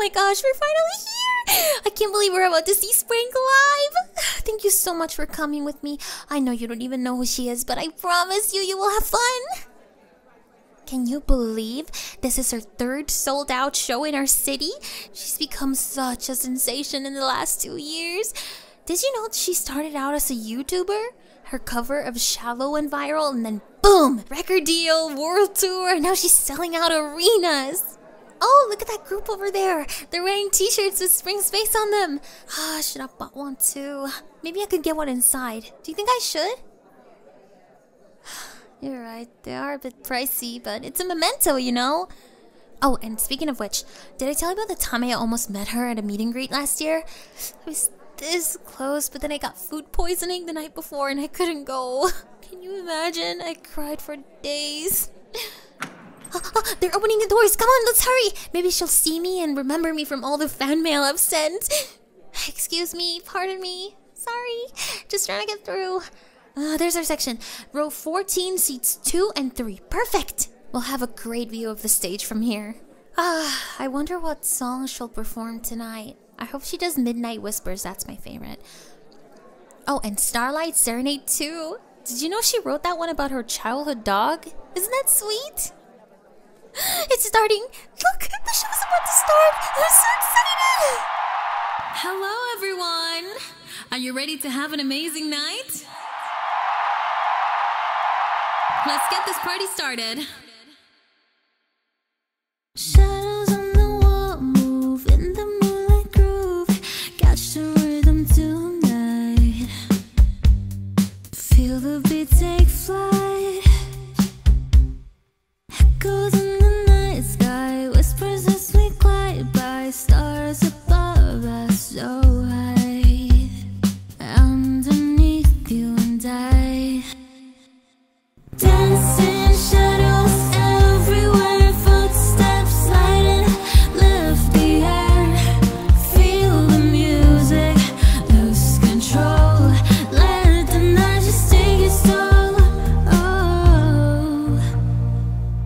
my gosh, we're finally here! I can't believe we're about to see Spring live! Thank you so much for coming with me. I know you don't even know who she is, but I promise you, you will have fun! Can you believe this is her third sold-out show in our city? She's become such a sensation in the last 2 years. Did you know she started out as a YouTuber? Her cover of Shallow went viral and then boom! Record deal, world tour, and now she's selling out arenas! Oh, look at that group over there! They're wearing t-shirts with Spring's face on them! Ah, I should have bought one too. Maybe I could get one inside. Do you think I should? You're right, they are a bit pricey, but it's a memento, you know? Oh, and speaking of which, did I tell you about the time I almost met her at a meet and greet last year? I was this close, but then I got food poisoning the night before and I couldn't go. Can you imagine? I cried for days. They're opening the doors. Come on, let's hurry. Maybe she'll see me and remember me from all the fan mail I've sent. Excuse me, pardon me. Sorry, just trying to get through. There's our section. Row 14, seats 2 and 3. Perfect! We'll have a great view of the stage from here. I wonder what song she'll perform tonight. I hope she does Midnight Whispers, that's my favorite. Oh, and Starlight Serenade too. Did you know she wrote that one about her childhood dog? Isn't that sweet? It's starting! Look! The show's about to start! I'm so excited! Hello everyone! Are you ready to have an amazing night? Let's get this party started. Shadows on the wall move in the moonlight groove. Catch the rhythm tonight. Feel the beat take flight. Echoes in the night sky. Whispers as we glide by. Stars above us so high. Underneath you and I. Dancing shadows everywhere, footsteps sliding, lift the air, feel the music, lose control, let the night just take its toll. Oh,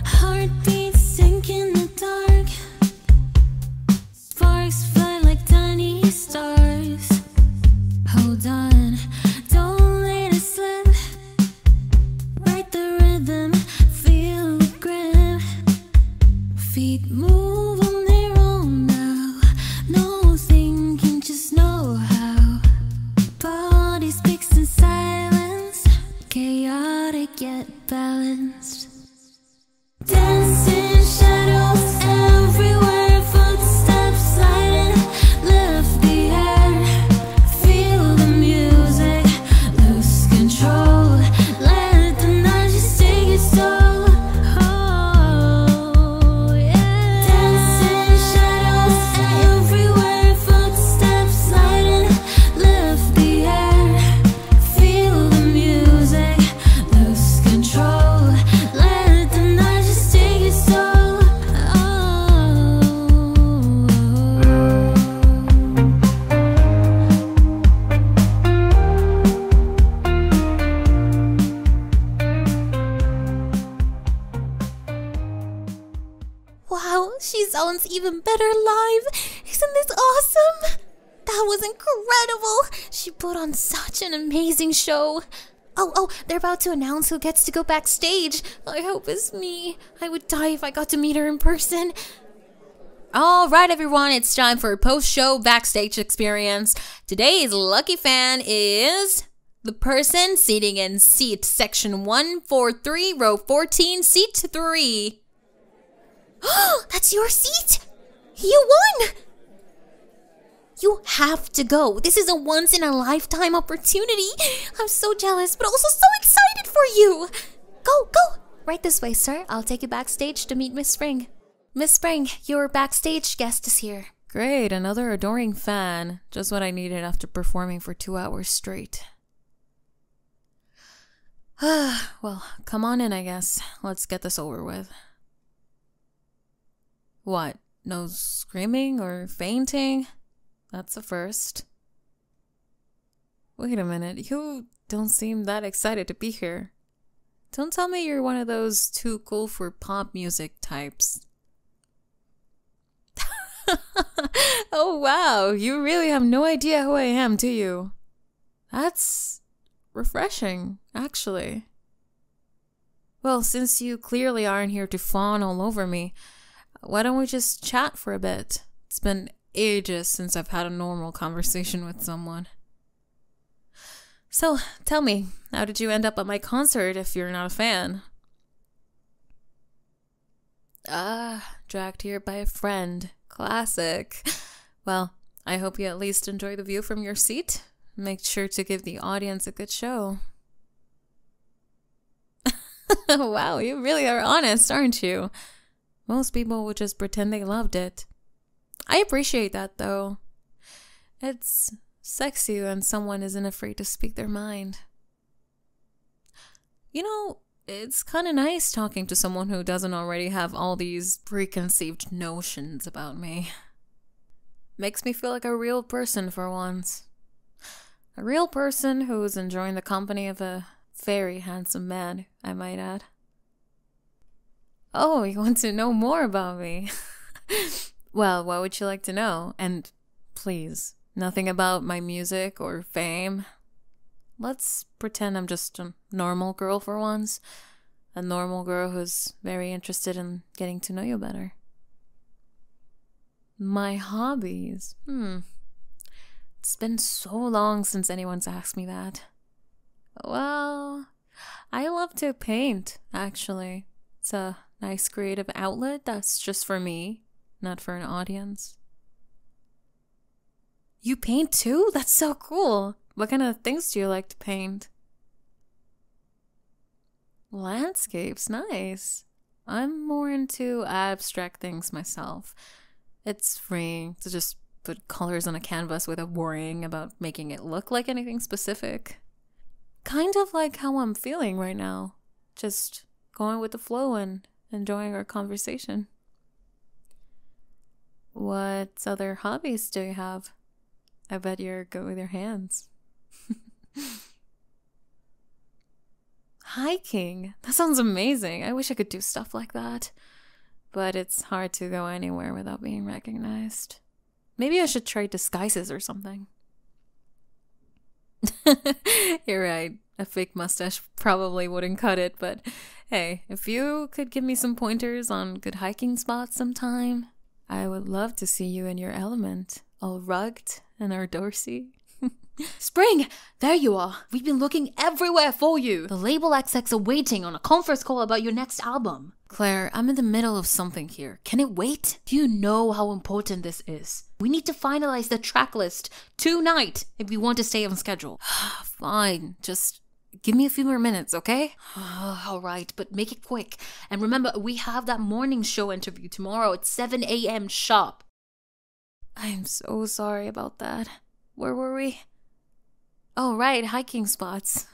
heartbeats sink in the dark, sparks fly like tiny stars. Hold on, don't let it slip. Write the rhythm, feel the grim. Feet move on their own now. No thinking, just know how. Body speaks in silence, chaotic yet balanced. Dancing shadows everywhere, footsteps sliding, lift the air, feel the music, lose control. Let the night just take its toll. Oh, yeah. Dancing shadows everywhere, footsteps sliding, lift the air, feel the music, lose control. Let the night just take its toll. Wow, she sounds even better live! Isn't this awesome? That was incredible! She put on such an amazing show. Oh, they're about to announce who gets to go backstage. I hope it's me. I would die if I got to meet her in person. Alright everyone, it's time for a post-show backstage experience. Today's lucky fan is the person sitting in seat section 143, row 14, seat 3. That's your seat? You won! You have to go. This is a once-in-a-lifetime opportunity. I'm so jealous, but also so excited for you. Go! Right this way, sir. I'll take you backstage to meet Miss Spring. Miss Spring, your backstage guest is here. Great, another adoring fan. Just what I needed after performing for 2 hours straight. Well, come on in, I guess. Let's get this over with. What? No screaming or fainting? That's a first. Wait a minute, you don't seem that excited to be here. Don't tell me you're one of those too cool for pop music types. Oh, wow. You really have no idea who I am, do you? That's refreshing, actually. Well, since you clearly aren't here to fawn all over me, why don't we just chat for a bit? It's been ages since I've had a normal conversation with someone. So, tell me, how did you end up at my concert if you're not a fan? Dragged here by a friend. Classic. Well, I hope you at least enjoy the view from your seat. Make sure to give the audience a good show. Wow, you really are honest, aren't you? Most people would just pretend they loved it. I appreciate that, though. It's sexy when someone isn't afraid to speak their mind. You know, it's kind of nice talking to someone who doesn't already have all these preconceived notions about me. Makes me feel like a real person for once. A real person who's enjoying the company of a very handsome man, I might add. Oh, you want to know more about me? Well, what would you like to know? And please, nothing about my music or fame. Let's pretend I'm just a normal girl for once. A normal girl who's very interested in getting to know you better. My hobbies? It's been so long since anyone's asked me that. Well, I love to paint, actually. It's a nice creative outlet that's just for me, not for an audience. You paint too? That's so cool. What kind of things do you like to paint? Landscapes, nice. I'm more into abstract things myself. It's freeing to just put colors on a canvas without worrying about making it look like anything specific. Kind of like how I'm feeling right now. Just going with the flow and enjoying our conversation. What other hobbies do you have? I bet you're good with your hands. Hiking? That sounds amazing. I wish I could do stuff like that. But it's hard to go anywhere without being recognized. Maybe I should try disguises or something. You're right. A fake mustache probably wouldn't cut it, but hey, if you could give me some pointers on good hiking spots sometime, I would love to see you in your element, all rugged and outdoorsy. Spring! There you are! We've been looking everywhere for you! The label execs are waiting on a conference call about your next album. Claire, I'm in the middle of something here. Can it wait? Do you know how important this is? We need to finalize the track list tonight if we want to stay on schedule. Fine, just give me a few more minutes, okay? Alright, but make it quick. And remember, we have that morning show interview tomorrow at 7 a.m. sharp. I'm so sorry about that. Where were we? Oh, right, hiking spots.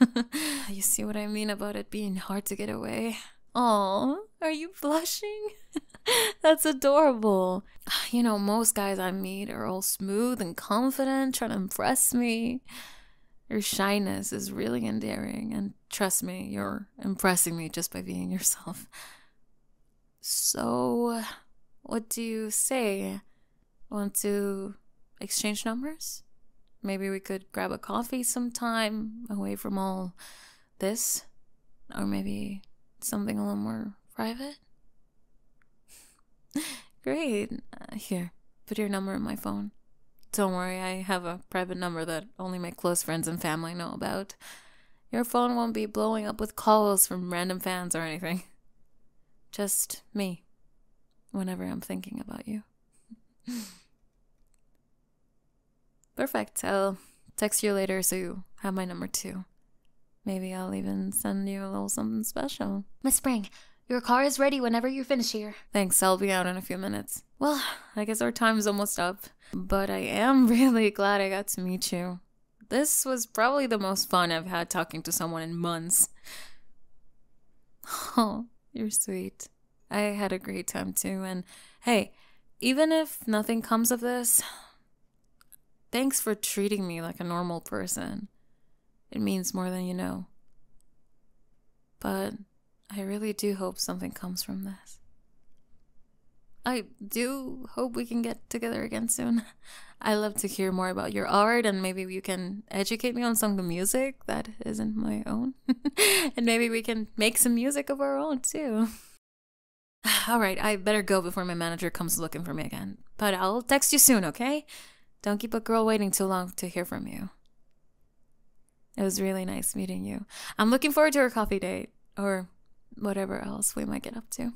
You see what I mean about it being hard to get away? Aw, are you blushing? That's adorable. You know, most guys I meet are all smooth and confident, trying to impress me. Your shyness is really endearing, and trust me, you're impressing me just by being yourself. So, what do you say? Want to exchange numbers? Maybe we could grab a coffee sometime away from all this. Or maybe something a little more private. Great. Here, put your number in my phone. Don't worry, I have a private number that only my close friends and family know about. Your phone won't be blowing up with calls from random fans or anything. Just me, whenever I'm thinking about you. Perfect. I'll text you later so you have my number too. Maybe I'll even send you a little something special. Miss Spring, your car is ready whenever you're finished here. Thanks, I'll be out in a few minutes. Well, I guess our time's almost up. But I am really glad I got to meet you. This was probably the most fun I've had talking to someone in months. Oh, you're sweet. I had a great time too, and hey, even if nothing comes of this, thanks for treating me like a normal person. It means more than you know. But I really do hope something comes from this. I do hope we can get together again soon. I love to hear more about your art, and maybe you can educate me on some of the music that isn't my own. And maybe we can make some music of our own too. Alright, I better go before my manager comes looking for me again. But I'll text you soon, okay? Don't keep a girl waiting too long to hear from you. It was really nice meeting you. I'm looking forward to our coffee date, or whatever else we might get up to.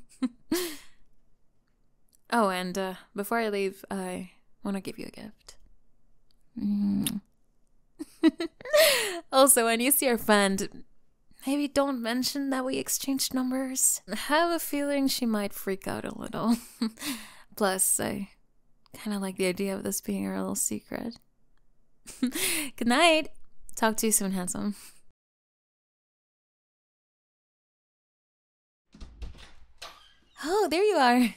Oh, and before I leave, I want to give you a gift. Also, when you see our friend, maybe don't mention that we exchanged numbers. I have a feeling she might freak out a little. Plus, I kind of like the idea of this being our little secret. Good night. Talk to you soon, handsome. Oh, there you are.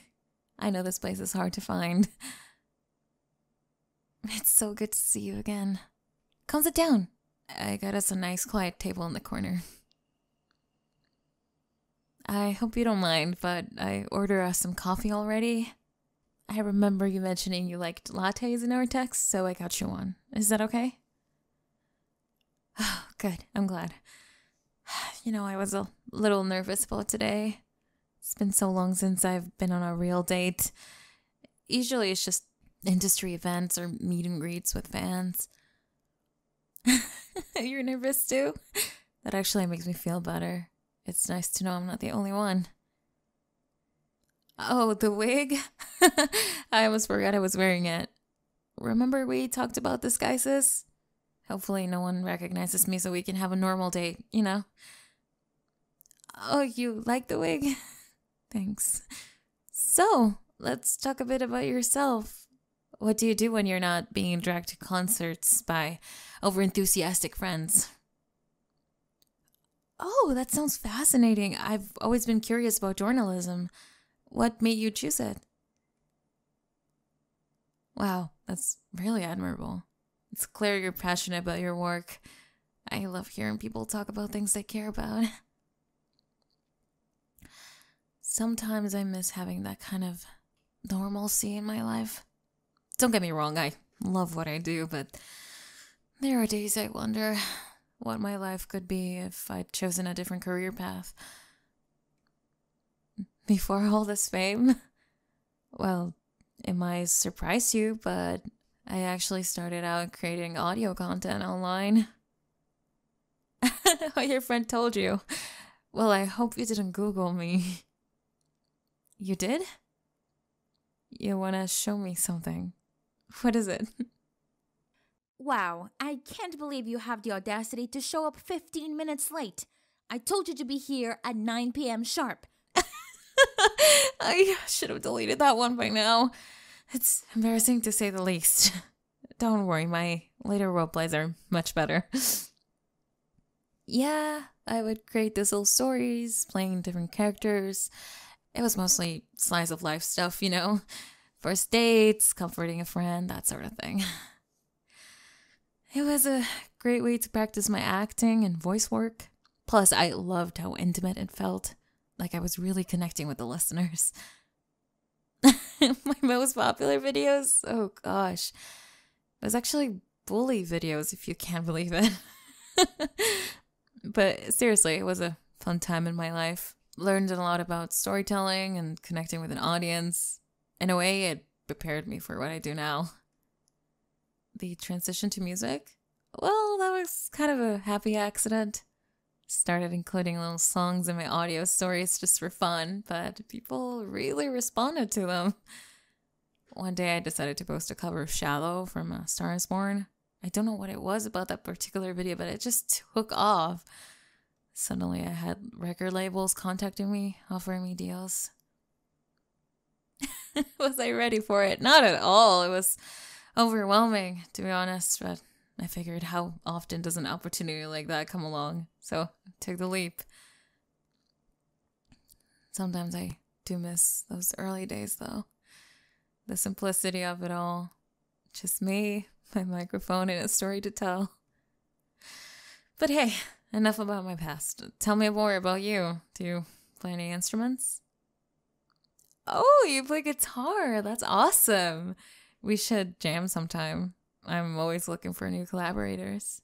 I know this place is hard to find. It's so good to see you again. Come sit down. I got us a nice quiet table in the corner. I hope you don't mind, but I ordered us some coffee already. I remember you mentioning you liked lattes in our text, so I got you one. Is that okay? Oh, good. I'm glad. You know, I was a little nervous about today. It's been so long since I've been on a real date. Usually it's just industry events or meet and greets with fans. You're nervous too? That actually makes me feel better. It's nice to know I'm not the only one. Oh, the wig? I almost forgot I was wearing it. Remember we talked about disguises? Hopefully no one recognizes me so we can have a normal date, you know? Oh, you like the wig? Thanks. So, let's talk a bit about yourself. What do you do when you're not being dragged to concerts by overenthusiastic friends? Oh, that sounds fascinating. I've always been curious about journalism. What made you choose it? Wow, that's really admirable. It's clear you're passionate about your work. I love hearing people talk about things they care about. Sometimes I miss having that kind of normalcy in my life. Don't get me wrong, I love what I do, but there are days I wonder what my life could be if I'd chosen a different career path. Before all this fame, well, it might surprise you, but I actually started out creating audio content online. Oh, your friend told you. Well, I hope you didn't Google me. You did? You want to show me something? What is it? Wow, I can't believe you have the audacity to show up 15 minutes late. I told you to be here at 9 p.m. sharp. I should have deleted that one by now. It's embarrassing to say the least. Don't worry, my later roleplays are much better. Yeah, I would create these little stories, playing different characters. It was mostly slice of life stuff, you know? First dates, comforting a friend, that sort of thing. It was a great way to practice my acting and voice work. Plus, I loved how intimate it felt. Like I was really connecting with the listeners. My most popular videos? Oh gosh. It was actually bully videos, if you can't believe it. But seriously, it was a fun time in my life. Learned a lot about storytelling and connecting with an audience. In a way, it prepared me for what I do now. The transition to music? Well, that was kind of a happy accident. Started including little songs in my audio stories just for fun, but people really responded to them. One day I decided to post a cover of Shallow from A Star Is Born. I don't know what it was about that particular video, but it just took off. Suddenly I had record labels contacting me, offering me deals. Was I ready for it? Not at all. It was overwhelming, to be honest, but I figured how often does an opportunity like that come along? So I took the leap. Sometimes I do miss those early days, though. The simplicity of it all. Just me, my microphone, and a story to tell. But hey, enough about my past. Tell me more about you. Do you play any instruments? Oh, you play guitar. That's awesome. We should jam sometime. I'm always looking for new collaborators.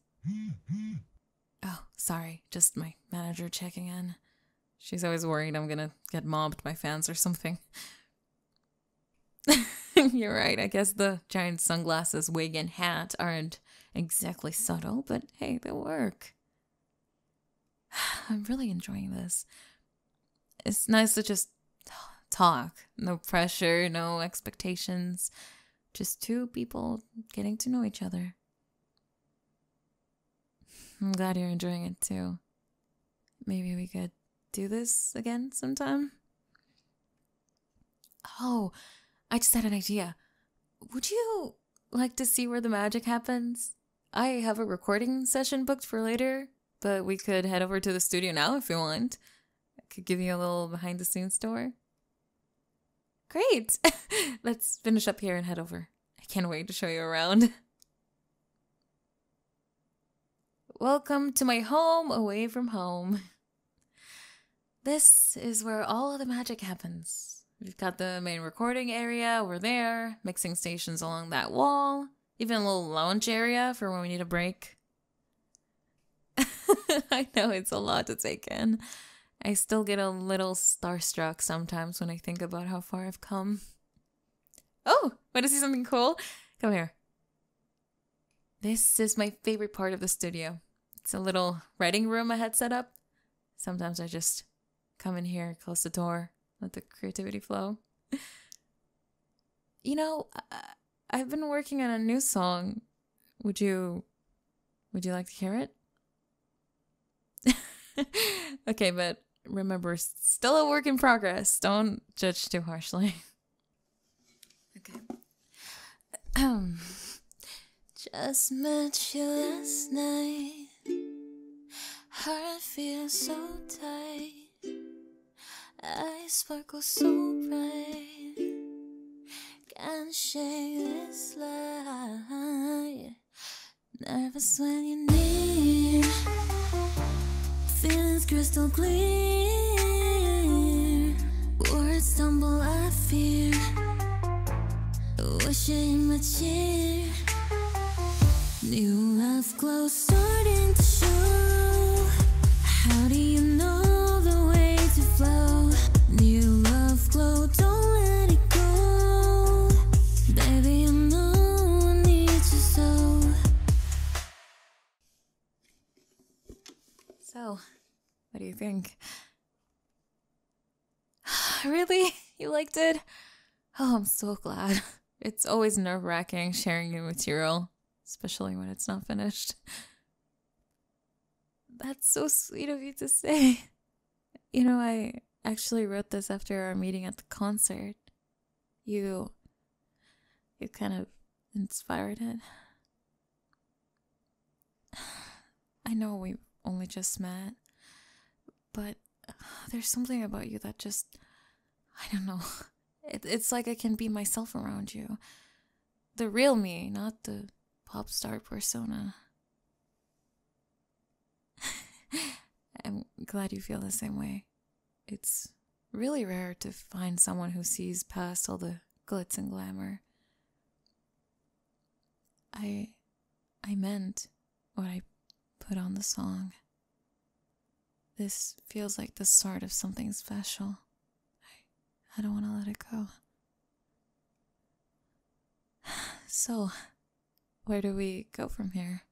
Oh, sorry. Just my manager checking in. She's always worried I'm gonna get mobbed by fans or something. You're right. I guess the giant sunglasses, wig, and hat aren't exactly subtle, but hey, they work. I'm really enjoying this. It's nice to just talk. No pressure, no expectations. Just two people getting to know each other. I'm glad you're enjoying it too. Maybe we could do this again sometime? Oh, I just had an idea. Would you like to see where the magic happens? I have a recording session booked for later, but we could head over to the studio now if you want. I could give you a little behind the scenes tour. Great! Let's finish up here and head over. I can't wait to show you around. Welcome to my home away from home. This is where all of the magic happens. We've got the main recording area over there, mixing stations along that wall, even a little lounge area for when we need a break. I know it's a lot to take in. I still get a little starstruck sometimes when I think about how far I've come. Oh, want to see something cool? Come here. This is my favorite part of the studio. It's a little writing room I had set up. Sometimes I just come in here, close the door, let the creativity flow. You know, I've been working on a new song. Would you like to hear it? Okay, but remember, still a work in progress. Don't judge too harshly. Okay. Just met you last night. Heart feels so tight. Eyes sparkle so bright. Can't shake this light. Nervous when you're near. Feelings crystal clear. Words stumble, I fear. Wish in my chair. New love glow starting to show. How do you know the way to flow? New love glow, don't let it go. Baby, I know I need you so. So, what do you think? Really? You liked it? Oh, I'm so glad. It's always nerve-wracking sharing new material, especially when it's not finished. That's so sweet of you to say. You know, I actually wrote this after our meeting at the concert. You kind of inspired it. I know we've only just met, but there's something about you that just, I don't know. It's like I can be myself around you. The real me, not the pop star persona. I'm glad you feel the same way. It's really rare to find someone who sees past all the glitz and glamour. I meant what I put on the song. This feels like the start of something special. I don't want to let it go. So, where do we go from here?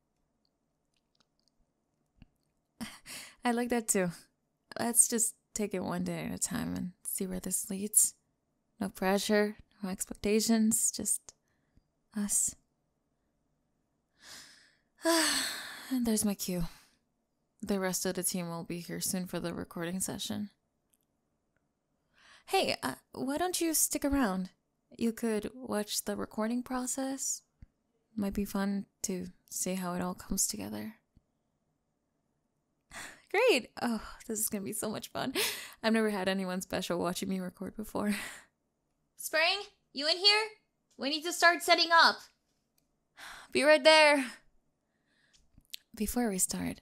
I like that too. Let's just take it one day at a time and see where this leads. No pressure, no expectations, just us. And there's my cue. The rest of the team will be here soon for the recording session. Hey, why don't you stick around? You could watch the recording process. Might be fun to see how it all comes together. Great! Oh, this is gonna be so much fun. I've never had anyone special watching me record before. Spring, you in here? We need to start setting up. Be right there. Before we start,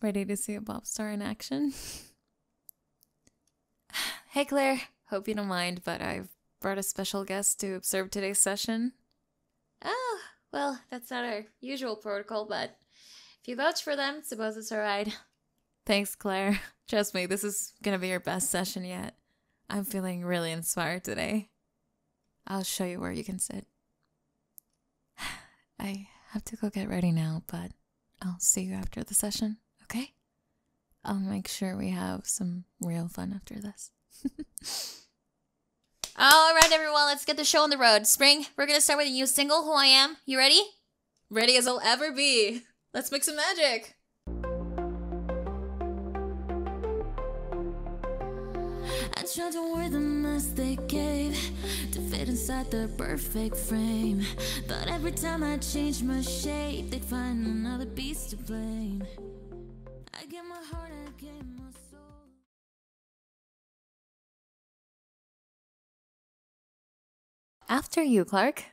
Ready to see a pop star in action? Hey Claire, hope you don't mind, but I've brought a special guest to observe today's session. Oh, well, that's not our usual protocol, but if you vouch for them, suppose it's alright. Thanks, Claire. Trust me, this is gonna be your best session yet. I'm feeling really inspired today. I'll show you where you can sit. I have to go get ready now, but I'll see you after the session, okay? I'll make sure we have some real fun after this. Alright, everyone, let's get the show on the road. Spring, we're gonna start with a new single, Who I Am. You ready? Ready as I'll ever be. Let's make some magic. I tried to wear the mask they gave to fit inside the perfect frame, but every time I changed my shape, they'd find another beast to blame. I gave my heart, I gave my soul. After you, Clark.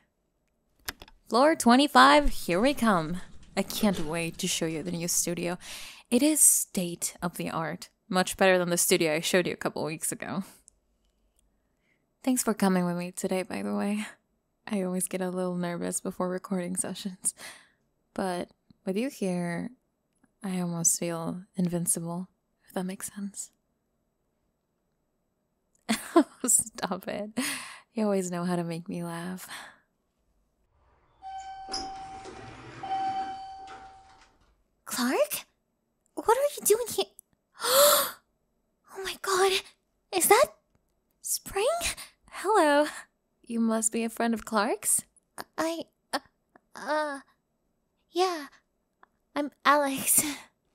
Floor 25, here we come. I can't wait to show you the new studio. It is state of the art. Much better than the studio I showed you a couple weeks ago. Thanks for coming with me today, by the way. I always get a little nervous before recording sessions. But with you here, I almost feel invincible, if that makes sense. Stop it. You always know how to make me laugh. Clark? What are you doing here? Oh my god. Is that Spring? Hello. You must be a friend of Clark's? Yeah. I'm Alex.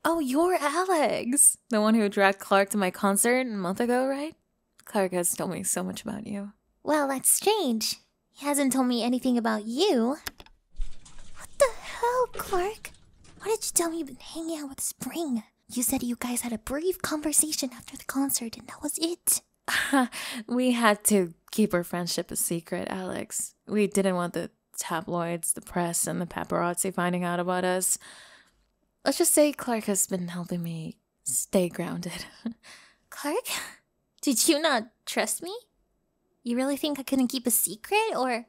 Oh, you're Alex. The one who dragged Clark to my concert a month ago, right? Clark has told me so much about you. Well, that's strange. He hasn't told me anything about you. What the hell, Clark? Why did you tell me you've been hanging out with Spring? You said you guys had a brief conversation after the concert and that was it. We had to keep our friendship a secret, Alex. We didn't want the tabloids, the press, and the paparazzi finding out about us. Let's just say Clark has been helping me stay grounded. Clark? Did you not trust me? You really think I couldn't keep a secret, or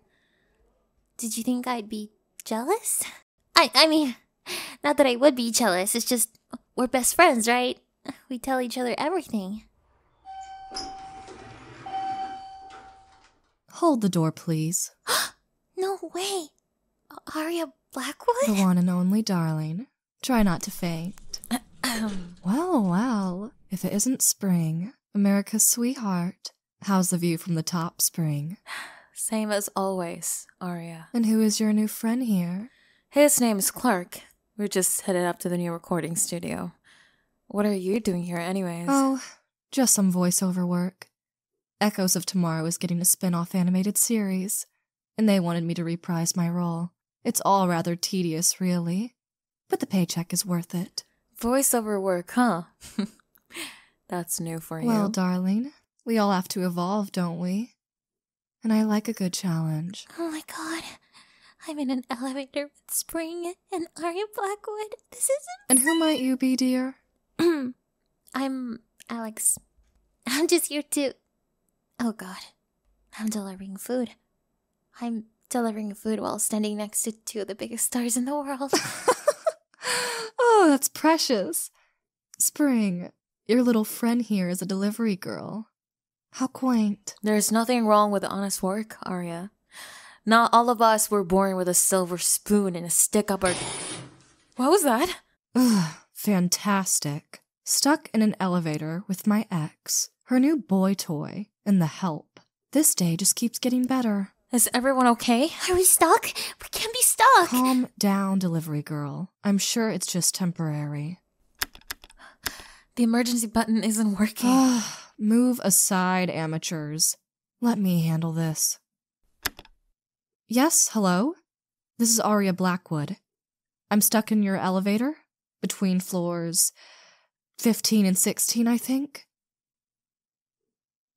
did you think I'd be jealous? I mean, not that I would be jealous, it's just we're best friends, right? We tell each other everything. Hold the door, please. No way. Arya Blackwood? The one and only darling. Try not to faint. Well, if it isn't Spring, America's sweetheart. How's the view from the top, Spring? Same as always, Arya. And who is your new friend here? His name's Clark. We're just headed up to the new recording studio. What are you doing here anyways? Oh, just some voiceover work. Echoes of Tomorrow is getting a spin-off animated series, and they wanted me to reprise my role. It's all rather tedious, really, but the paycheck is worth it. Voiceover work, huh? That's new for you. Well, darling, we all have to evolve, don't we? And I like a good challenge. Oh my god. I'm in an elevator with Spring and Arya Blackwood. This isn't... And who might you be, dear? I'm Alex. I'm just here to... Oh god. I'm delivering food. I'm delivering food while standing next to two of the biggest stars in the world. Oh, that's precious. Spring, your little friend here is a delivery girl. How quaint. There's nothing wrong with honest work, Arya. Not all of us were born with a silver spoon and a stick up our... What was that? Ugh, fantastic. Stuck in an elevator with my ex, her new boy toy, and the help. This day just keeps getting better. Is everyone okay? Are we stuck? We can't be stuck! Calm down, delivery girl. I'm sure it's just temporary. The emergency button isn't working. Move aside, amateurs. Let me handle this. Yes, hello? This is Arya Blackwood. I'm stuck in your elevator, between floors 15 and 16, I think.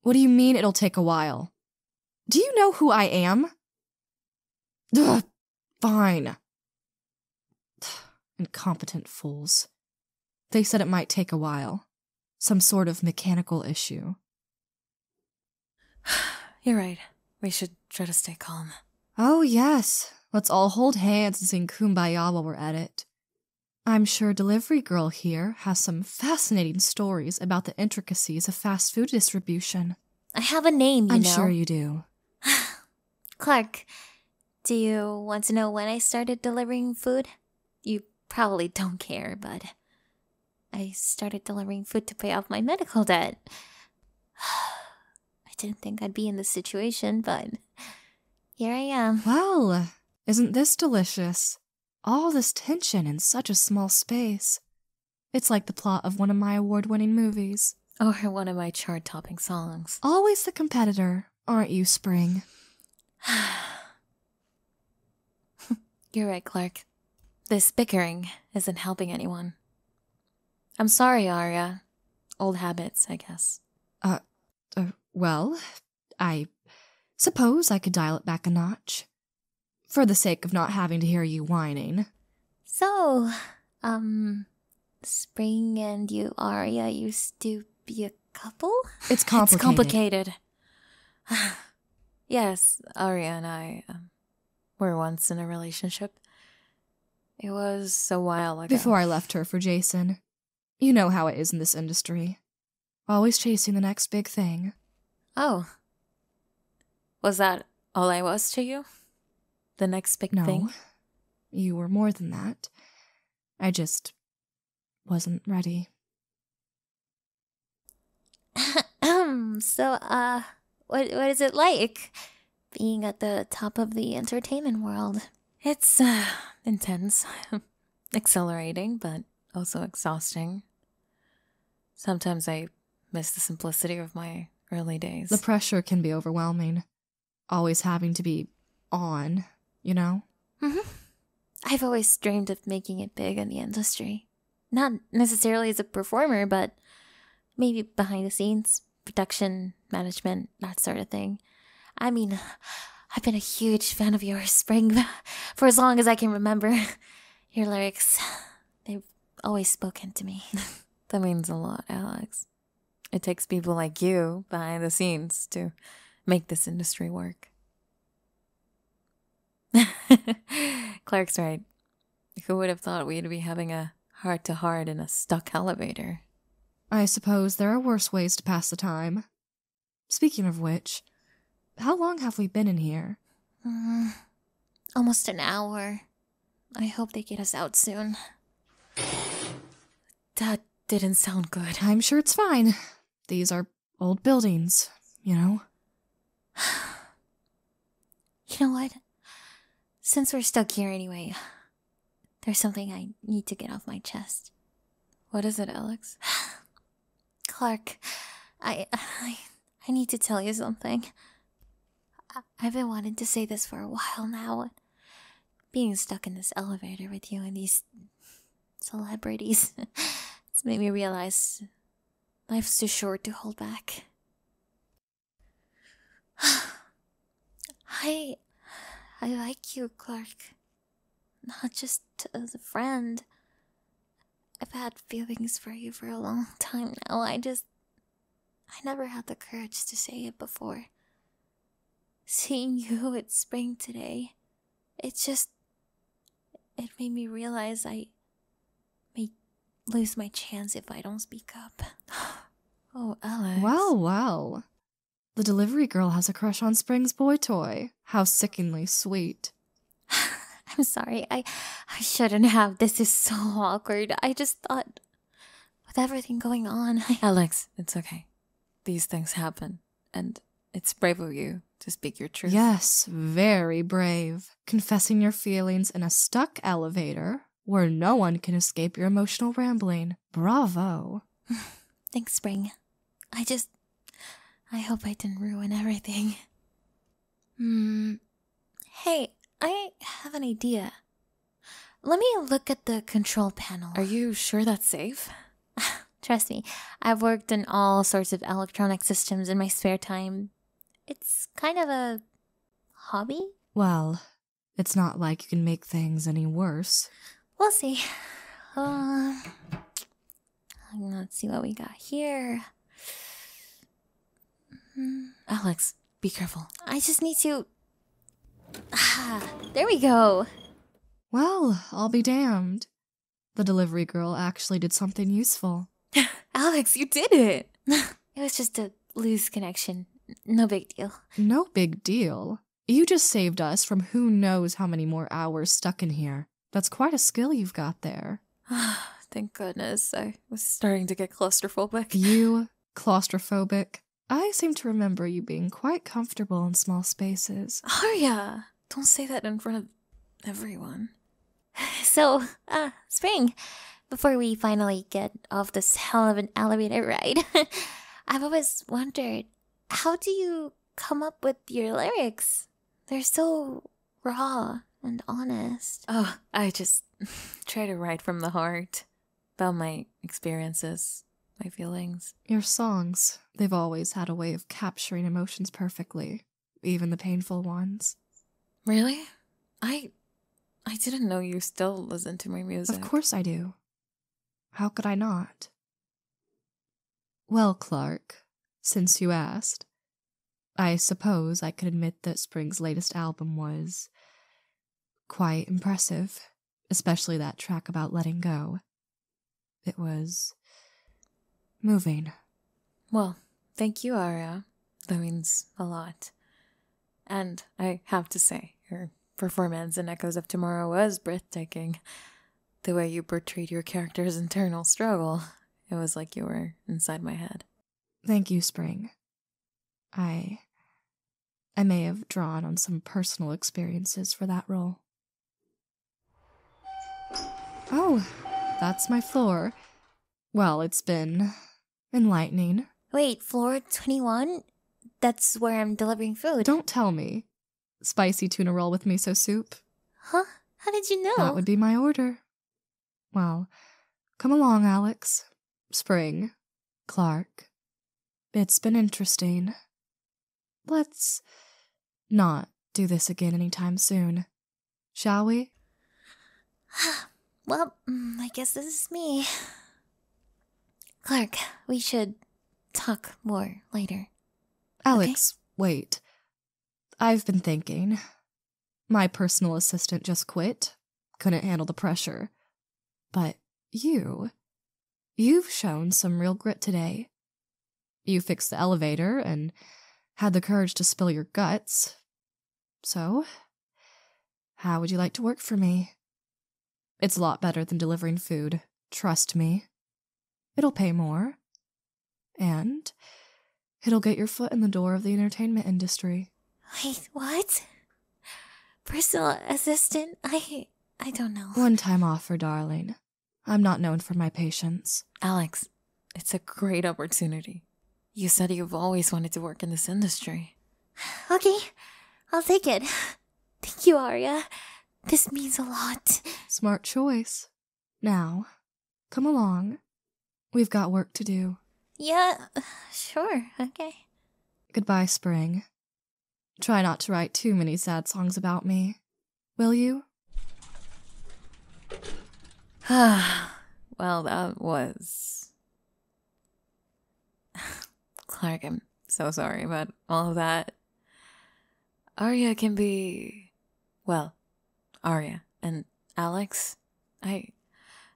What do you mean it'll take a while? Do you know who I am? Ugh, fine. Incompetent fools. They said it might take a while. Some sort of mechanical issue. You're right. We should try to stay calm. Oh, yes. Let's all hold hands and sing Kumbaya while we're at it. I'm sure Delivery Girl here has some fascinating stories about the intricacies of fast food distribution. I have a name, you I'm know. sure you do. Clark, do you want to know when I started delivering food? You probably don't care, but I started delivering food to pay off my medical debt. I didn't think I'd be in this situation, but here I am. Well, isn't this delicious? All this tension in such a small space. It's like the plot of one of my award-winning movies. Or one of my chart-topping songs. Always the competitor, aren't you, Spring? You're right, Clark. This bickering isn't helping anyone. I'm sorry, Arya. Old habits, I guess. Well, I suppose I could dial it back a notch. For the sake of not having to hear you whining. So, Spring and you, Arya, used to be a couple? It's complicated. It's complicated. Yes, Arya and I were once in a relationship. It was a while ago. Before I left her for Jason. You know how it is in this industry. Always chasing the next big thing. Oh. Was that all I was to you? The next big thing? No, you were more than that. I just wasn't ready. So, what is it like being at the top of the entertainment world? It's intense, exhilarating, but also exhausting. Sometimes I miss the simplicity of my early days. The pressure can be overwhelming. Always having to be on, you know? Mm-hmm. I've always dreamed of making it big in the industry. Not necessarily as a performer, but maybe behind the scenes, production, management, that sort of thing. I mean, I've been a huge fan of yours, Spring, for as long as I can remember. Your lyrics, they've always spoken to me. That means a lot, Alex. It takes people like you behind the scenes to make this industry work. Clark's right. Who would have thought we'd be having a heart-to-heart in a stuck elevator? I suppose there are worse ways to pass the time. Speaking of which, how long have we been in here? Almost an hour. I hope they get us out soon. That didn't sound good. I'm sure it's fine. These are old buildings, you know? You know what? Since we're stuck here anyway, there's something I need to get off my chest. What is it, Alex? Clark, I need to tell you something. I've been wanting to say this for a while now. Being stuck in this elevator with you and these celebrities, it's made me realize life's too short to hold back. I like you, Clark. Not just as a friend. I've had feelings for you for a long time now. I never had the courage to say it before. Seeing you at Spring today, it made me realize I may lose my chance if I don't speak up. Oh, Alex. Well. The delivery girl has a crush on Spring's boy toy. How sickeningly sweet. I'm sorry, I shouldn't have. This is so awkward. I just thought, with everything going on, Alex, it's okay. These things happen, and it's brave of you to speak your truth. Yes, very brave. Confessing your feelings in a stuck elevator where no one can escape your emotional rambling. Bravo. Thanks, Spring. I hope I didn't ruin everything. Hey, I have an idea. Let me look at the control panel. Are you sure that's safe? Trust me, I've worked on all sorts of electronic systems in my spare time. It's kind of a hobby. Well, it's not like you can make things any worse. We'll see. Let's see what we got here. Alex, be careful. I just need to... there we go. Well, I'll be damned. The delivery girl actually did something useful. Alex, you did it! It was just a loose connection. No big deal. No big deal. You just saved us from who knows how many more hours stuck in here. That's quite a skill you've got there. Thank goodness. I was starting to get claustrophobic. You, claustrophobic. I seem to remember you being quite comfortable in small spaces. Arya! Don't say that in front of everyone. So, Spring, before we finally get off this hell of an elevator ride, I've always wondered, how do you come up with your lyrics? They're so raw and honest. Oh, I just try to write from the heart about my experiences, my feelings. Your songs, they've always had a way of capturing emotions perfectly, even the painful ones. Really? I didn't know you still listen to my music. Of course I do. How could I not? Well, Clark, since you asked, I suppose I could admit that Spring's latest album was quite impressive, especially that track about letting go. It was moving. Well, thank you, Arya. That means a lot. And I have to say, your performance in Echoes of Tomorrow was breathtaking. The way you portrayed your character's internal struggle, it was like you were inside my head. Thank you, Spring. I may have drawn on some personal experiences for that role. Oh, that's my floor. Well, it's been enlightening. Wait, floor 21? That's where I'm delivering food. Don't tell me. Spicy tuna roll with miso soup. Huh? How did you know? That would be my order. Well, come along, Alex. Spring. Clark. It's been interesting. Let's not do this again anytime soon. Shall we? Well, I guess this is me. Clark, we should talk more later. Alex, wait. I've been thinking. My personal assistant just quit. Couldn't handle the pressure. But you've shown some real grit today. You fixed the elevator and had the courage to spill your guts. So, how would you like to work for me? It's a lot better than delivering food. Trust me. It'll pay more. And it'll get your foot in the door of the entertainment industry. Wait, what? Personal assistant? I don't know. One-time offer, darling. I'm not known for my patience. Alex, it's a great opportunity. You said you've always wanted to work in this industry. Okay, I'll take it. Thank you, Arya. This means a lot. Smart choice. Now, come along. We've got work to do. Yeah, sure, okay. Goodbye, Spring. Try not to write too many sad songs about me. Will you? Well, that was... Clark, I'm so sorry about all of that. Arya can be... Well, Arya and Alex, I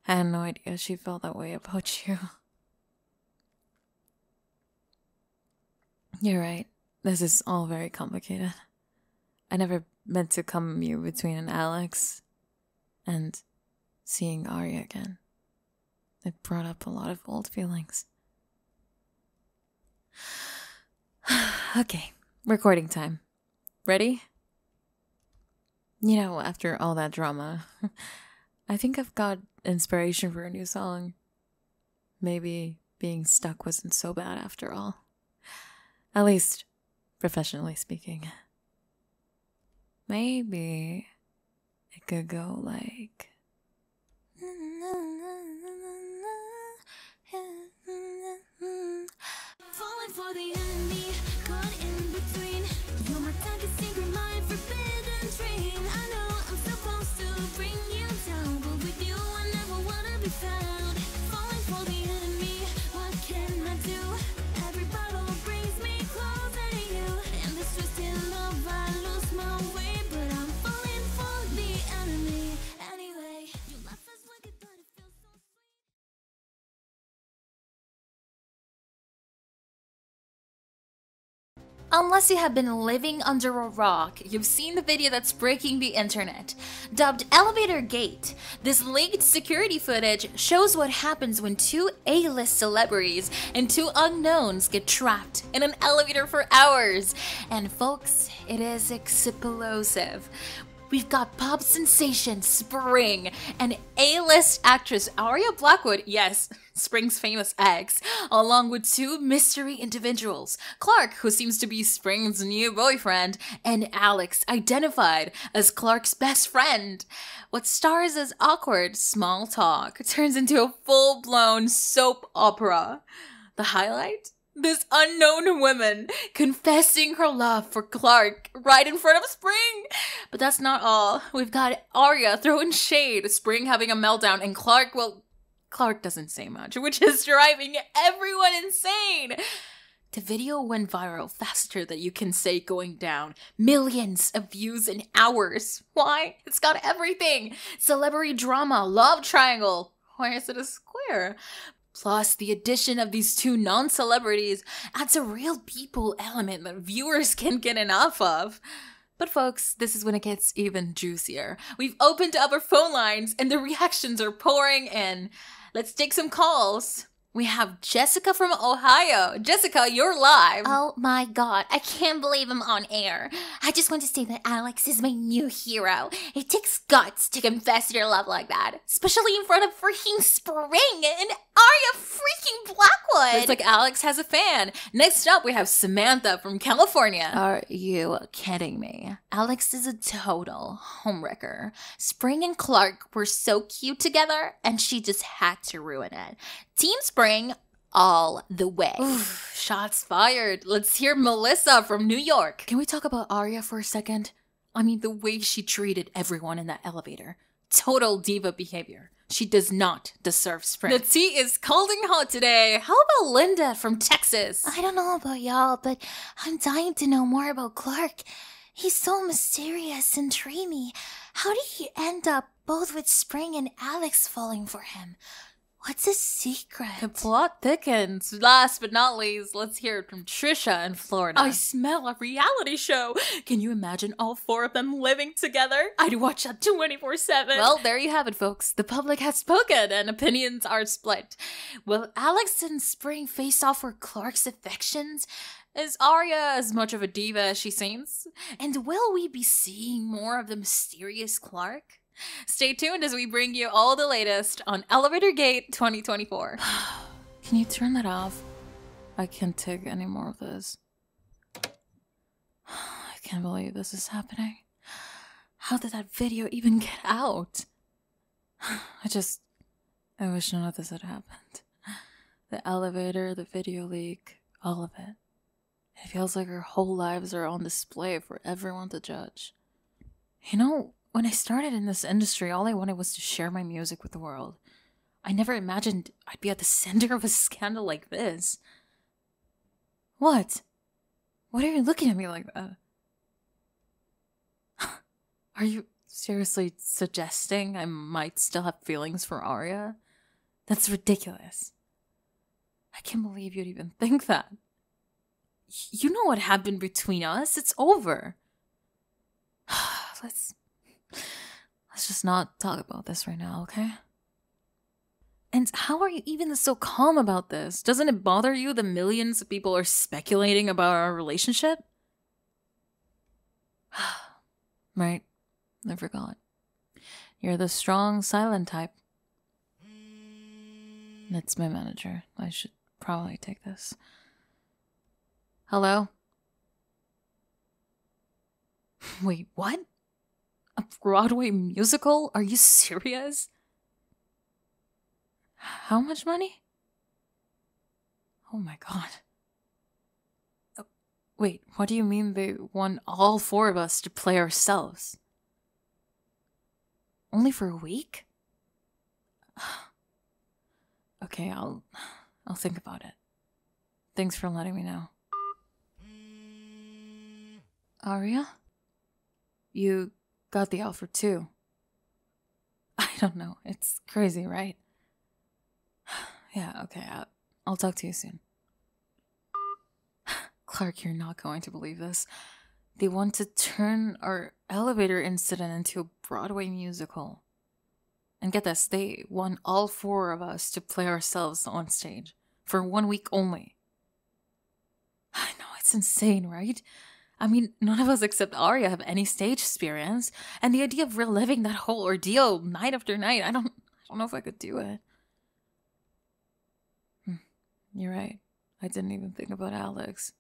had no idea she felt that way about you. You're right. This is all very complicated. I never meant to come you between an Alex and seeing Arya again. It brought up a lot of old feelings. Okay, recording time. Ready? You know, after all that drama, I think I've got inspiration for a new song. Maybe being stuck wasn't so bad after all. At least, professionally speaking. Maybe it could go like... Falling for the enemy, caught in between. You're my target, secret, my forbidden dream. I know I'm supposed to bring you down, but with you I never wanna be found. Falling for the enemy. Unless you have been living under a rock, you've seen the video that's breaking the internet. Dubbed Elevator Gate, this leaked security footage shows what happens when two A-list celebrities and two unknowns get trapped in an elevator for hours. And folks, it is explosive. We've got pop sensation Spring and A-list actress Aria Blackwood, yes, Spring's famous ex, along with two mystery individuals, Clark, who seems to be Spring's new boyfriend, and Alex, identified as Clark's best friend. What stars as awkward small talk turns into a full-blown soap opera. The highlight? This unknown woman confessing her love for Clark right in front of Spring. But that's not all. We've got Arya throwing shade, Spring having a meltdown, and Clark, well, Clark doesn't say much, which is driving everyone insane. The video went viral faster than you can say going down. Millions of views in hours. Why? It's got everything. Celebrity drama, love triangle. Why is it a square? Plus, the addition of these two non-celebrities adds a real people element that viewers can't get enough of. But folks, this is when it gets even juicier. We've opened up our phone lines and the reactions are pouring in. Let's take some calls. We have Jessica from Ohio. Jessica, you're live. Oh my god, I can't believe I'm on air. I just want to say that Alex is my new hero. It takes guts to confess your love like that, especially in front of freaking Spring and Arya freaking Blackwood. It's like Alex has a fan. Next up, we have Samantha from California. Are you kidding me? Alex is a total homewrecker. Spring and Clark were so cute together, and she just had to ruin it. Team Spring all the way. Oof, shots fired. Let's hear Melissa from New York. Can we talk about Arya for a second? I mean, the way she treated everyone in that elevator. Total diva behavior. She does not deserve Spring. The tea is scalding hot today. How about Linda from Texas? I don't know about y'all, but I'm dying to know more about Clark. He's so mysterious and dreamy. How did he end up both with Spring and Alex falling for him? What's his secret? The plot thickens. Last but not least, let's hear it from Trisha in Florida. I smell a reality show. Can you imagine all four of them living together? I'd watch that 24/7. Well, there you have it, folks. The public has spoken and opinions are split. Will Alex and Spring face off for Clark's affections? Is Arya as much of a diva as she seems? And will we be seeing more of the mysterious Clark? Stay tuned as we bring you all the latest on Elevator Gate 2024. Can you turn that off? I can't take any more of this. I can't believe this is happening. How did that video even get out? I wish none of this had happened. The elevator, the video leak, all of it. It feels like our whole lives are on display for everyone to judge. You know, when I started in this industry, all I wanted was to share my music with the world. I never imagined I'd be at the center of a scandal like this. What? Why are you looking at me like that? Are you seriously suggesting I might still have feelings for Arya? That's ridiculous. I can't believe you'd even think that. You know what happened between us. It's over. Let's just not talk about this right now, okay? And how are you even so calm about this? Doesn't it bother you that millions of people are speculating about our relationship? Right, I forgot. You're the strong, silent type. That's my manager. I should probably take this. Hello? Wait, what? A Broadway musical? Are you serious? How much money? Oh my god. Wait, what do you mean they want all four of us to play ourselves? Only for a week? Okay, I'll think about it. Thanks for letting me know. Arya? You got the offer too. I don't know. It's crazy, right? Yeah, okay. I'll talk to you soon. Clark, you're not going to believe this. They want to turn our elevator incident into a Broadway musical. And get this, they want all 4 of us to play ourselves on stage for 1 week only. I know, it's insane, right? I mean, none of us except Arya have any stage experience, and the idea of reliving that whole ordeal night after night, I don't know if I could do it. You're right. I didn't even think about Alex.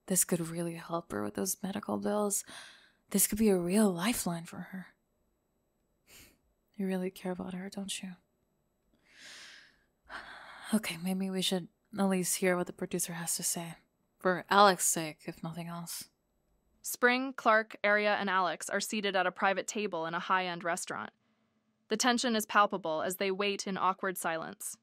This could really help her with those medical bills. This could be a real lifeline for her. You really care about her, don't you? Okay, maybe we should at least hear what the producer has to say. For Alex's sake, if nothing else. Spring, Clark, Arya, and Alex are seated at a private table in a high-end restaurant. The tension is palpable as they wait in awkward silence.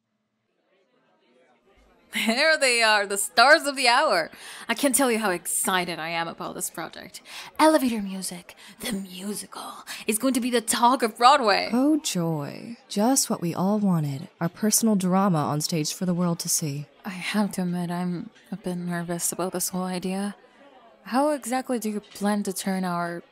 There they are, the stars of the hour. I can't tell you how excited I am about this project. Elevator Music, the musical, is going to be the talk of Broadway. Oh, joy. Just what we all wanted. Our personal drama on stage for the world to see. I have to admit, I'm a bit nervous about this whole idea. How exactly do you plan to turn our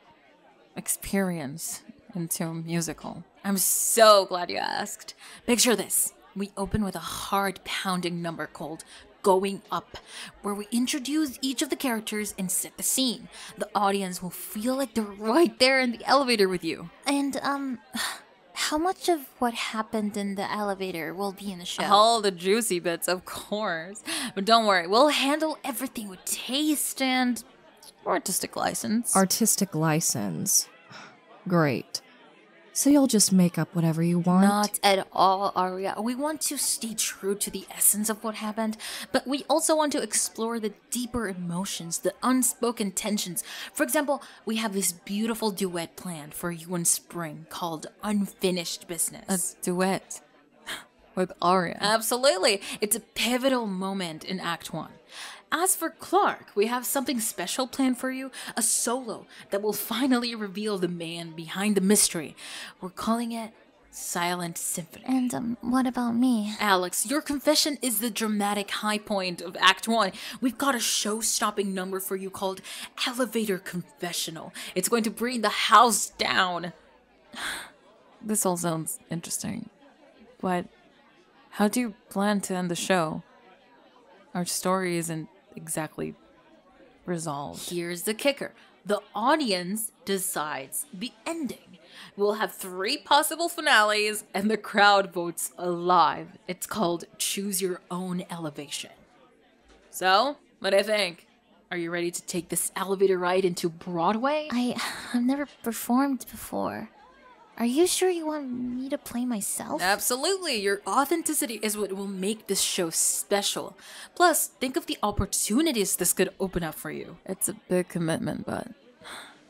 experience into a musical? I'm so glad you asked. Picture this. We open with a hard-pounding number called Going Up, where we introduce each of the characters and set the scene. The audience will feel like they're right there in the elevator with you. And, how much of what happened in the elevator will be in the show? All the juicy bits, of course. But don't worry, we'll handle everything with taste and artistic license. Artistic license. Great. So you'll just make up whatever you want? Not at all, Arya. We want to stay true to the essence of what happened, but we also want to explore the deeper emotions, the unspoken tensions. For example, we have this beautiful duet planned for you in spring called Unfinished Business. A duet with Arya. Absolutely. It's a pivotal moment in Act 1. As for Clark, we have something special planned for you, a solo that will finally reveal the man behind the mystery. We're calling it Silent Symphony. And, what about me? Alex, your confession is the dramatic high point of Act 1. We've got a show-stopping number for you called Elevator Confessional. It's going to bring the house down. This all sounds interesting, but how do you plan to end the show? Our story isn't exactly resolved. Here's the kicker. The audience decides the ending. We'll have 3 possible finales, and the crowd votes live. It's called Choose Your Own Elevation. So, what do you think? Are you ready to take this elevator ride into Broadway? I've never performed before. Are you sure you want me to play myself? Absolutely. Your authenticity is what will make this show special. Plus, think of the opportunities this could open up for you. It's a big commitment, but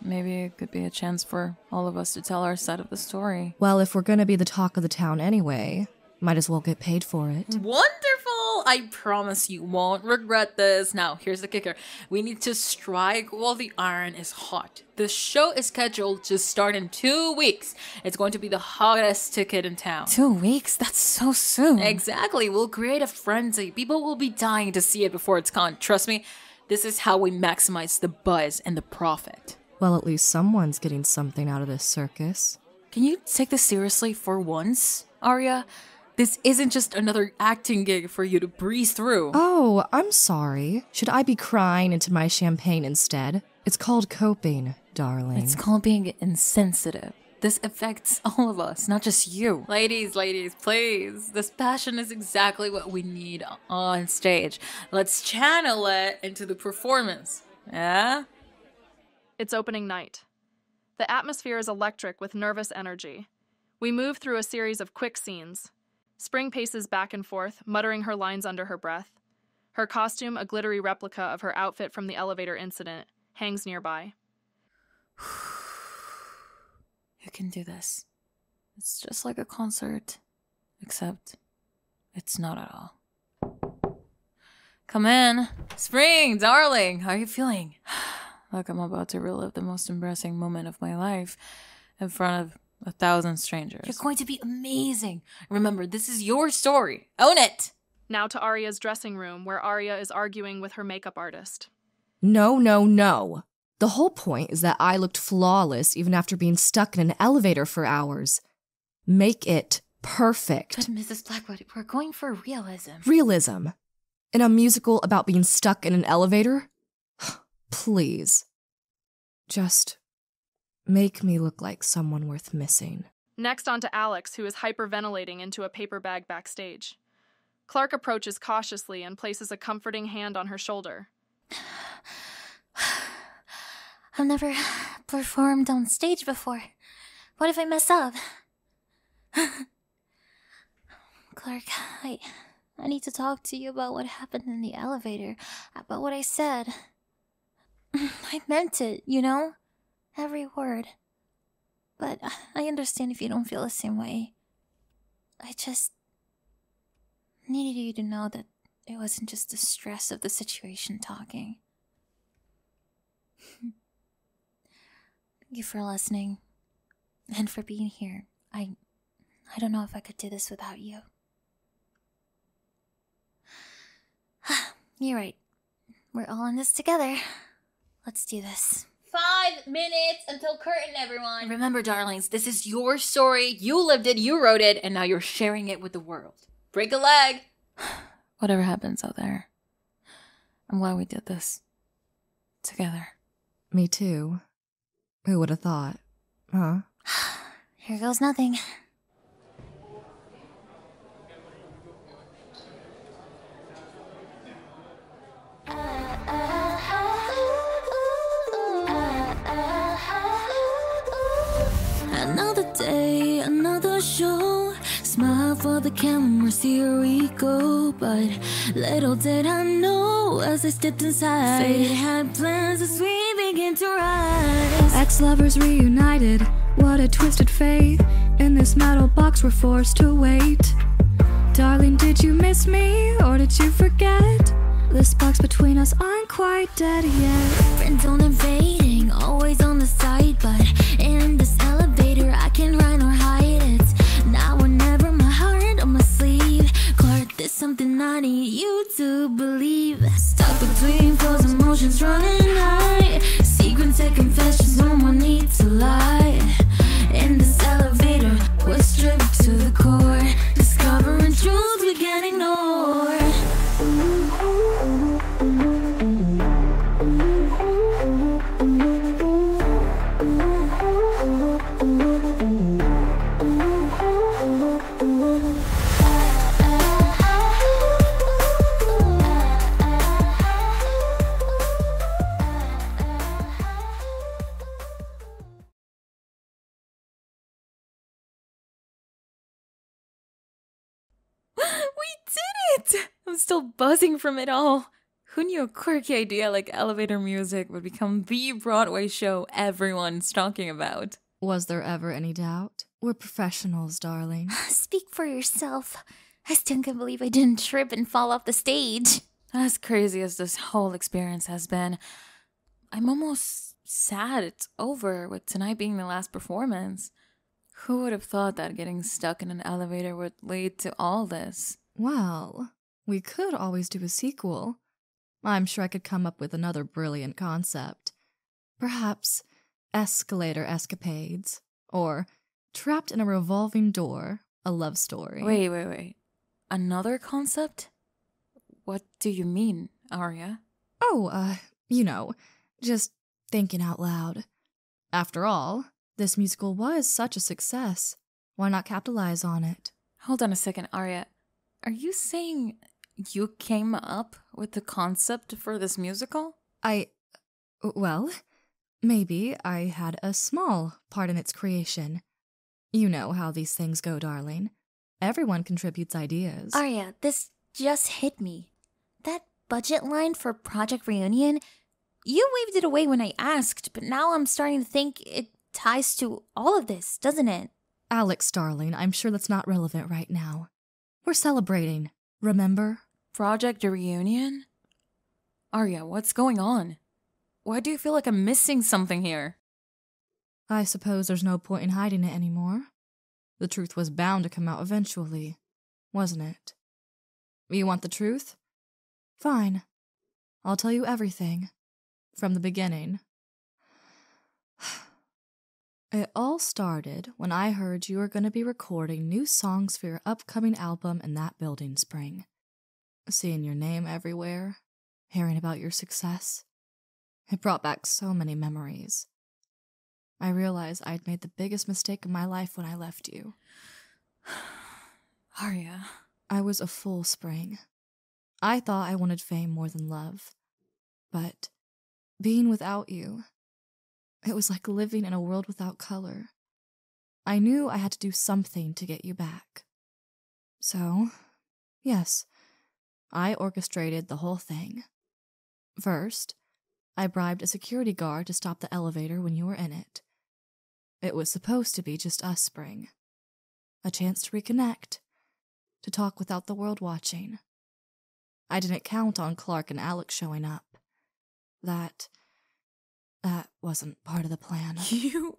maybe it could be a chance for all of us to tell our side of the story. Well, if we're gonna be the talk of the town anyway, might as well get paid for it. Wonderful! I promise you won't regret this. Now, here's the kicker. We need to strike while the iron is hot. The show is scheduled to start in 2 weeks. It's going to be the hottest ticket in town. 2 weeks? That's so soon. Exactly. We'll create a frenzy. People will be dying to see it before it's gone. Trust me, this is how we maximize the buzz and the profit. Well, at least someone's getting something out of this circus. Can you take this seriously for once, Arya? This isn't just another acting gig for you to breeze through. Oh, I'm sorry. Should I be crying into my champagne instead? It's called coping, darling. It's called being insensitive. This affects all of us, not just you. Ladies, please. This passion is exactly what we need on stage. Let's channel it into the performance. Yeah? It's opening night. The atmosphere is electric with nervous energy. We move through a series of quick scenes. Spring paces back and forth, muttering her lines under her breath. Her costume, a glittery replica of her outfit from the elevator incident, hangs nearby. You can do this. It's just like a concert, except it's not at all. Come in. Spring, darling, how are you feeling? Like I'm about to relive the most embarrassing moment of my life in front of 1,000 strangers. You're going to be amazing. Remember, this is your story. Own it! Now to Arya's dressing room, where Arya is arguing with her makeup artist. No, no, no. The whole point is that I looked flawless even after being stuck in an elevator for hours. Make it perfect. But Mrs. Blackwood, we're going for realism. Realism? In a musical about being stuck in an elevator? Please. Just make me look like someone worth missing. Next on to Alex, who is hyperventilating into a paper bag backstage. Clark approaches cautiously and places a comforting hand on her shoulder. I've never performed on stage before. What if I mess up? Clark, I need to talk to you about what happened in the elevator, about what I said. I meant it, you know? Every word. But I understand if you don't feel the same way. I just needed you to know that it wasn't just the stress of the situation talking. Thank you for listening. And for being here. I don't know if I could do this without you. You're right. We're all in this together. Let's do this. 5 minutes until curtain, everyone. Remember, darlings, this is your story. You lived it, you wrote it, and now you're sharing it with the world. Break a leg. Whatever happens out there, I'm glad we did this together. Me too. Who would have thought? Huh? Here goes nothing. Another day, another show. Smile for the cameras, here we go. But little did I know as I stepped inside, fate had plans as we begin to rise. Ex-lovers reunited, what a twisted fate. In this metal box we're forced to wait. Darling, did you miss me, or did you forget? The sparks between us aren't quite dead yet. Friend zone invading, always on the side. But in this elevator I can't run or hide it. Now or never, my heart on my sleeve. Clark, there's something I need you to believe. Stuck between flows, emotions running high. Secrets and confessions, no one needs to lie. In this elevator, we're stripped to the core, discovering truths we can't ignore. I'm still buzzing from it all. Who knew a quirky idea like elevator music would become the Broadway show everyone's talking about? Was there ever any doubt? We're professionals, darling. Speak for yourself. I still can't believe I didn't trip and fall off the stage. As crazy as this whole experience has been, I'm almost sad it's over with tonight being the last performance. Who would have thought that getting stuck in an elevator would lead to all this? Well, we could always do a sequel. I'm sure I could come up with another brilliant concept. Perhaps escalator escapades, or trapped in a revolving door, a love story. Wait. Another concept? What do you mean, Arya? Oh, just thinking out loud. After all, this musical was such a success. Why not capitalize on it? Hold on a second, Arya. Are you saying you came up with the concept for this musical? Well, maybe I had a small part in its creation. You know how these things go, darling. Everyone contributes ideas. Arya, this just hit me. That budget line for Project Reunion, you waved it away when I asked, but now I'm starting to think it ties to all of this, doesn't it? Alex, darling, I'm sure that's not relevant right now. We're celebrating, remember? Project Reunion? Arya, what's going on? Why do you feel like I'm missing something here? I suppose there's no point in hiding it anymore. The truth was bound to come out eventually, wasn't it? You want the truth? Fine. I'll tell you everything. from the beginning. It all started when I heard you were going to be recording new songs for your upcoming album in that building, Spring. Seeing your name everywhere, hearing about your success, it brought back so many memories. I realized I'd made the biggest mistake of my life when I left you. Arya. I was a fool, Spring. I thought I wanted fame more than love. But being without you, it was like living in a world without color. I knew I had to do something to get you back. So, yes, I orchestrated the whole thing. First, I bribed a security guard to stop the elevator when you were in it. It was supposed to be just us, Spring. A chance to reconnect, to talk without the world watching. I didn't count on Clark and Alex showing up. That wasn't part of the plan. You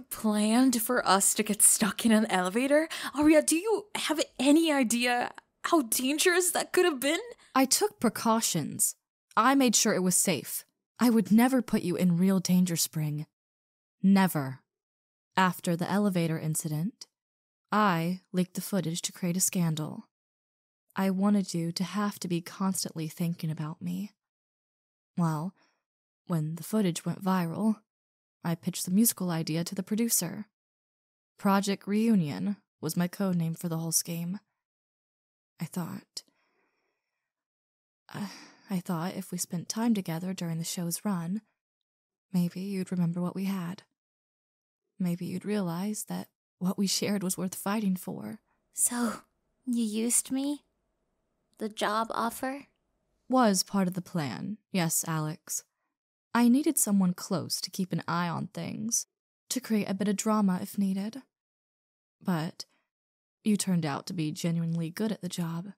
planned for us to get stuck in an elevator? Arya, do you have any idea how dangerous that could have been? I took precautions. I made sure it was safe. I would never put you in real danger, Spring. Never. After the elevator incident, I leaked the footage to create a scandal. I wanted you to have to be constantly thinking about me. Well, when the footage went viral, I pitched the musical idea to the producer. Project Reunion was my code name for the whole scheme. I thought if we spent time together during the show's run, maybe you'd remember what we had. Maybe you'd realize that what we shared was worth fighting for. So, you used me? The job offer? Was part of the plan, yes, Alex. I needed someone close to keep an eye on things, to create a bit of drama if needed. But you turned out to be genuinely good at the job.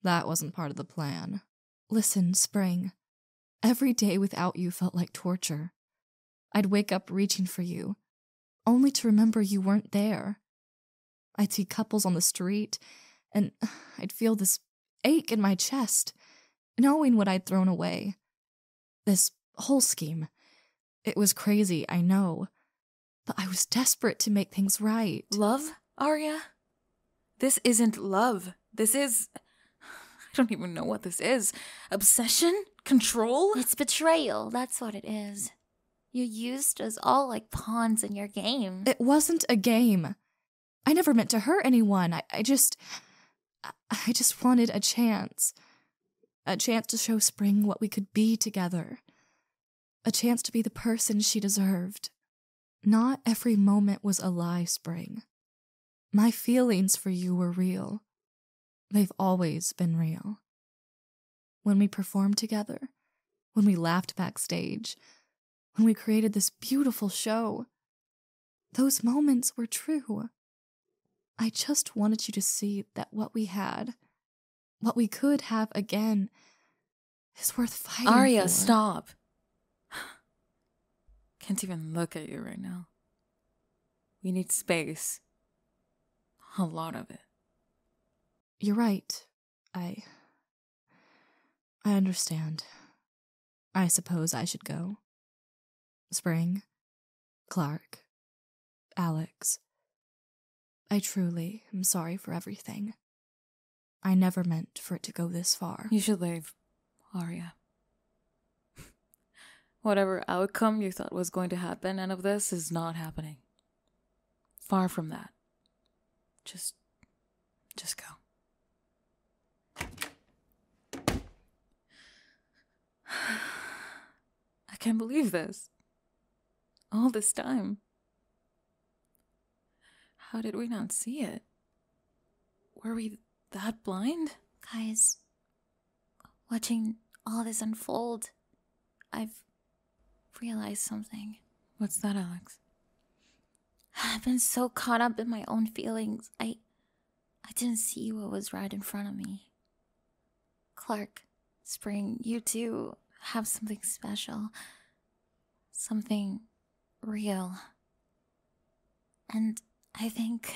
That wasn't part of the plan. Listen, Spring, every day without you felt like torture. I'd wake up reaching for you, only to remember you weren't there. I'd see couples on the street, and I'd feel this ache in my chest, knowing what I'd thrown away. This whole scheme. It was crazy, I know, but I was desperate to make things right. Love, Arya? This isn't love. This is... I don't even know what this is. Obsession? Control? It's betrayal, that's what it is. You used us all like pawns in your game. It wasn't a game. I never meant to hurt anyone. I just wanted a chance. A chance to show Spring what we could be together. A chance to be the person she deserved. Not every moment was a lie, Spring. My feelings for you were real. They've always been real. When we performed together, when we laughed backstage, when we created this beautiful show, those moments were true. I just wanted you to see that what we had, what we could have again, is worth fighting Arya, for. stop. Can't even look at you right now. We need space. A lot of it. You're right. I understand. I suppose I should go. Spring, Clark, Alex. I truly am sorry for everything. I never meant for it to go this far. You should leave, Arya. Whatever outcome you thought was going to happen out of this is not happening. Far from that. Just go. I can't believe this. All this time. How did we not see it? Were we that blind? Guys, watching all this unfold, I've realized something. What's that, Alex? I've been so caught up in my own feelings. I didn't see what was right in front of me. Clark, Spring, you two have something special. Something real. And I think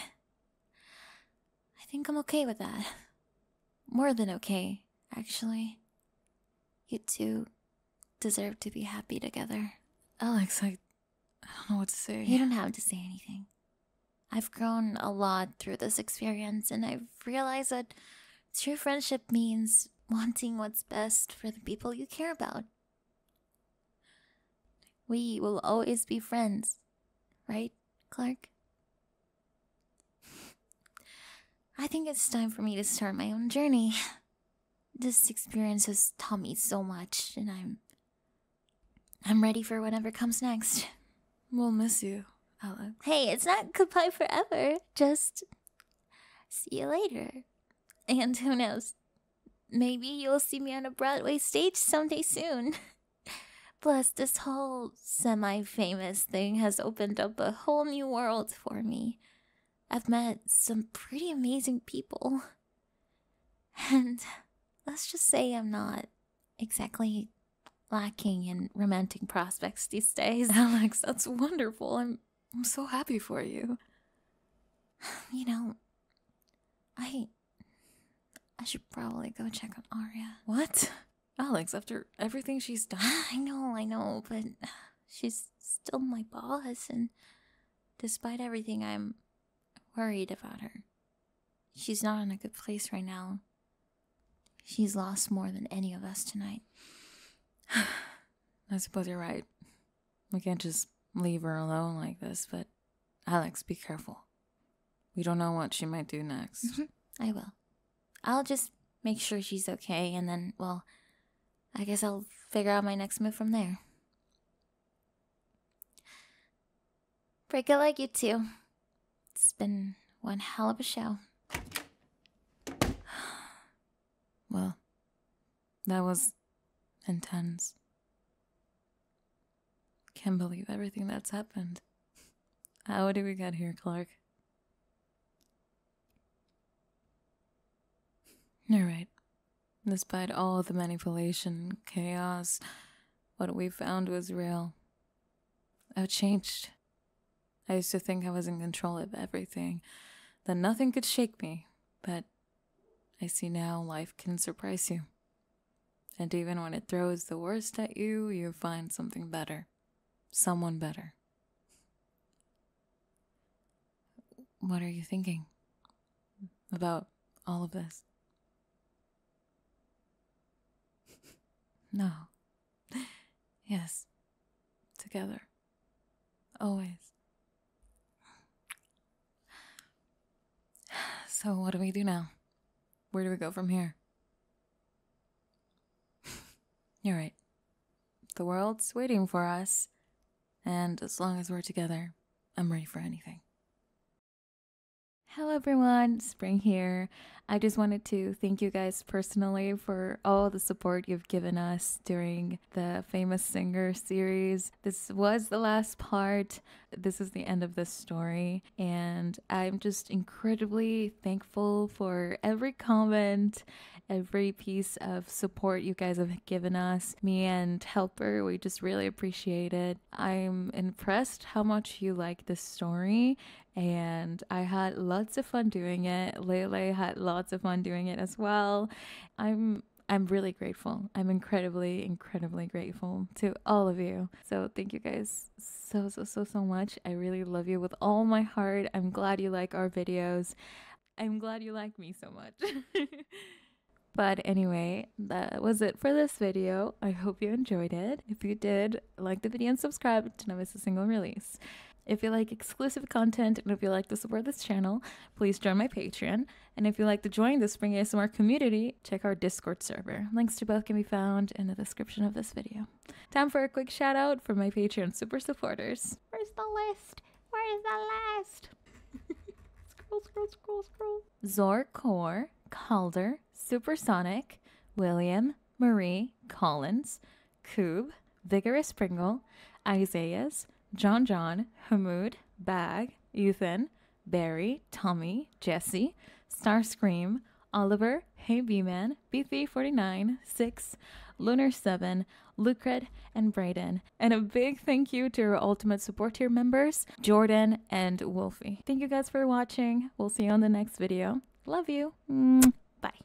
I'm okay with that. More than okay, actually. You two deserve to be happy together. Alex, I don't know what to say. You don't have to say anything. I've grown a lot through this experience, and I've realized that true friendship means wanting what's best for the people you care about. We will always be friends, right, Clark? I think it's time for me to start my own journey. This experience has taught me so much, and I'm ready for whatever comes next. We'll miss you, Alex. Hey, it's not goodbye forever. Just see you later. And who knows? Maybe you'll see me on a Broadway stage someday soon. Plus, this whole semi-famous thing has opened up a whole new world for me. I've met some pretty amazing people. And let's just say I'm not exactly lacking in romantic prospects these days. Alex, that's wonderful. I'm so happy for you. You know, I should probably go check on Arya. What? Alex, after everything she's done? I know, but she's still my boss, and despite everything, I'm worried about her. She's not in a good place right now. She's lost more than any of us tonight. I suppose you're right. We can't just leave her alone like this, but Alex, be careful. We don't know what she might do next. I will. I'll just make sure she's okay, and then, well, I guess I'll figure out my next move from there. Break it like you two. It's been one hell of a show. Well, that was intense. Can't believe everything that's happened. How did we get here, Clark? You're right. Despite all the manipulation, chaos, what we found was real. I've changed. I used to think I was in control of everything, that nothing could shake me, but I see now life can surprise you. And even when it throws the worst at you, you find something better. Someone better. What are you thinking about all of this? No. Yes. Together. Always. So what do we do now? Where do we go from here? You're right. The world's waiting for us. And as long as we're together, I'm ready for anything. Hello everyone, Spring here. I just wanted to thank you guys personally for all the support you've given us during the Famous Singer series. This was the last part. This is the end of this story, and I'm just incredibly thankful for every comment, every piece of support you guys have given us. Me and Helper, we just really appreciate it. I'm impressed how much you like this story, and I had lots of fun doing it. Lele had lots of fun doing it as well. I'm really grateful. I'm incredibly grateful to all of you. So thank you guys so much. I really love you with all my heart. I'm glad you like our videos. I'm glad you like me so much. But anyway, that was it for this video. I hope you enjoyed it. If you did, like the video and subscribe to not miss a single release. If you like exclusive content and if you like to support this channel, please join my Patreon. And if you like to join the Spring ASMR community, check our Discord server. Links to both can be found in the description of this video. Time for a quick shout out for my Patreon super supporters. Where's the list? Where is the list? Scroll. Zor Core, Calder, Supersonic, William, Marie, Collins, Coob, Vigorous Pringle, Isaiah's, John, Hamoud, Bag, Ethan, Barry, Tommy, Jesse, Starscream, Oliver, Hey B-Man, B349, 6, Lunar 7, Lucred, and Brayden. And a big thank you to our Ultimate Support Tier members, Jordan and Wolfie. Thank you guys for watching. We'll see you on the next video. Love you. Bye.